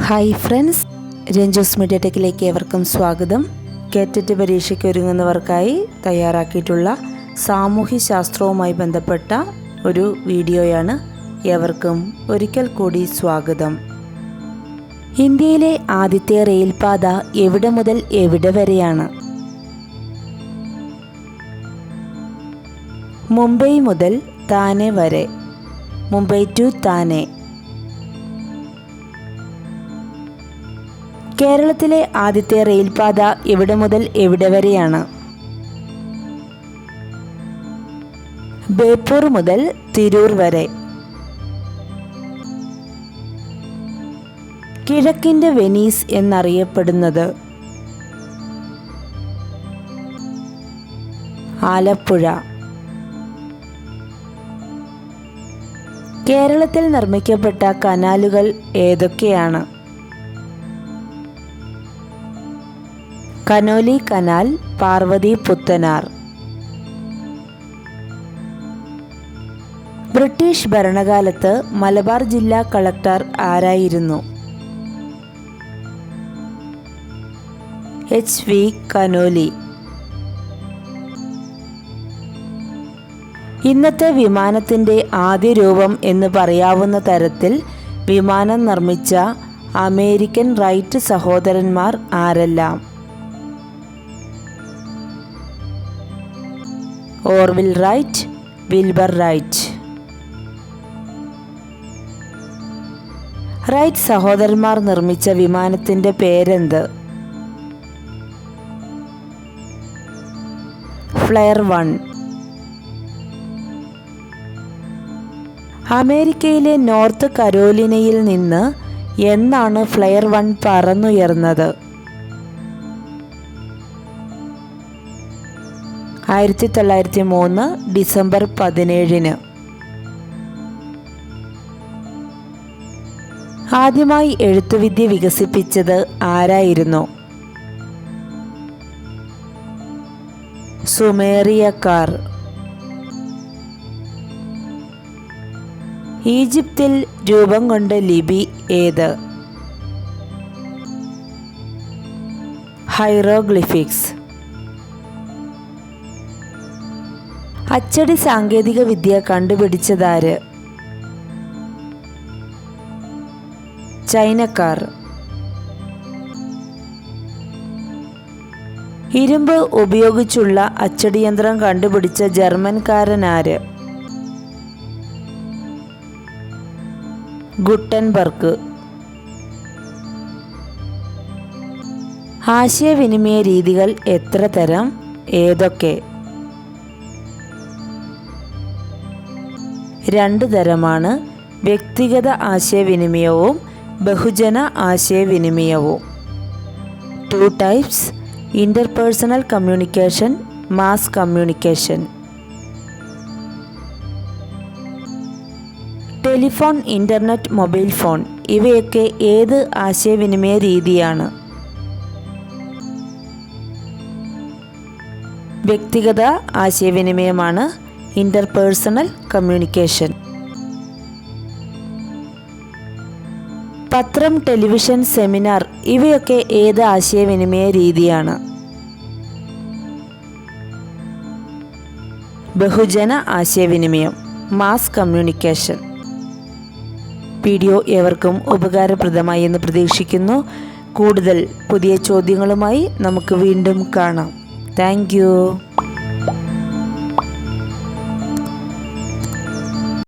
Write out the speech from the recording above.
Hi friends, Ranju's media ടെക്കിലേക്ക് ഏവർക്കും സ്വാഗതം. കേറ്ററ്റ് പരീക്ഷയ്ക്ക് ഒരുങ്ങുന്നവർക്കായി തയ്യാറാക്കിയിട്ടുള്ള സാമൂഹ്യ ശാസ്ത്രവുമായി ബന്ധപ്പെട്ട ഒരു വീഡിയോയാണ്. ഏവർക്കും ഒരിക്കൽ കൂടി സ്വാഗതം. ഇന്ത്യയിലെ ആദ്യത്തെ റെയിൽപാത എവിടെ മുതൽ എവിടെ വരെയാണ്? മുംബൈ മുതൽ താനെ വരെ. മുംബൈ ടു താനെ. കേരളത്തിലെ ആദ്യത്തെ റെയിൽപാത എവിടെ മുതൽ എവിടെ വരെയാണ്? ബേപ്പൂർ മുതൽ തിരൂർ വരെ. കിഴക്കിൻ്റെ വെനീസ് എന്നറിയപ്പെടുന്നത്? ആലപ്പുഴ. കേരളത്തിൽ നിർമ്മിക്കപ്പെട്ട കനാലുകൾ ഏതൊക്കെയാണ്? Conolly canal, Parvathy Puthanar. British ഭരണകാലത്ത് മലബാർ ജില്ലാ കളക്ടർ ആരായിരുന്നു? HV Conolly. ഇന്നത്തെ വിമാനത്തിൻ്റെ ആദ്യ രൂപം എന്ന് പറയാവുന്ന തരത്തിൽ വിമാനം നിർമ്മിച്ച അമേരിക്കൻ റൈറ്റ് സഹോദരന്മാർ ആരെല്ലാം? Orville Wright, Wilbur Wright. Wright സഹോദരന്മാർ നിർമ്മിച്ച വിമാനത്തിൻ്റെ പേരെന്ത്? ഫ്ലെയർ 1. അമേരിക്കയിലെ നോർത്ത് കരോലിനയിൽ നിന്ന് എന്നാണ് ഫ്ലെയർ 1 പറന്നുയർന്നത്? 1903 ഡിസംബർ 17. ആദ്യമായി എഴുത്തുവിദ്യ വികസിപ്പിച്ചത് ആരായിരുന്നു? സുമേറിയക്കാർ. ഈജിപ്തിൽ രൂപം കൊണ്ട ലിപി ഏത്? ഹൈറോഗ്ലിഫിക്സ്. അച്ചടി സാങ്കേതിക വിദ്യ കണ്ടുപിടിച്ചതാര്? ചൈനക്കാർ. ഇരുമ്പ് ഉപയോഗിച്ചുള്ള അച്ചടിയന്ത്രം കണ്ടുപിടിച്ച ജർമ്മൻകാരനാര്? ഗുട്ടൻബർഗ്. ആശയവിനിമയ രീതികൾ എത്ര തരം? ഏതൊക്കെ? 2 തരമാണ്: വ്യക്തിഗത ആശയവിനിമയവും ബഹുജന ആശയവിനിമയവും. 2 types: interpersonal communication, mass communication. Telephone, internet, mobile phone ഇവയൊക്കെ ഏത് ആശയവിനിമയ രീതിയാണ്? വ്യക്തിഗത ആശയവിനിമയമാണ് ഇന്റർപേഴ്സണൽ കമ്മ്യൂണിക്കേഷൻ. പത്രം, ടെലിവിഷൻ, സെമിനാർ ഇവയൊക്കെ ഏത് ആശയവിനിമയ രീതിയാണ്? ബഹുജന ആശയവിനിമയം, മാസ് കമ്മ്യൂണിക്കേഷൻ. വീഡിയോ ഏവർക്കും ഉപകാരപ്രദമായി എന്ന് പ്രതീക്ഷിക്കുന്നു. കൂടുതൽ പുതിയ ചോദ്യങ്ങളുമായി നമുക്ക് വീണ്ടും കാണാം. Thank you.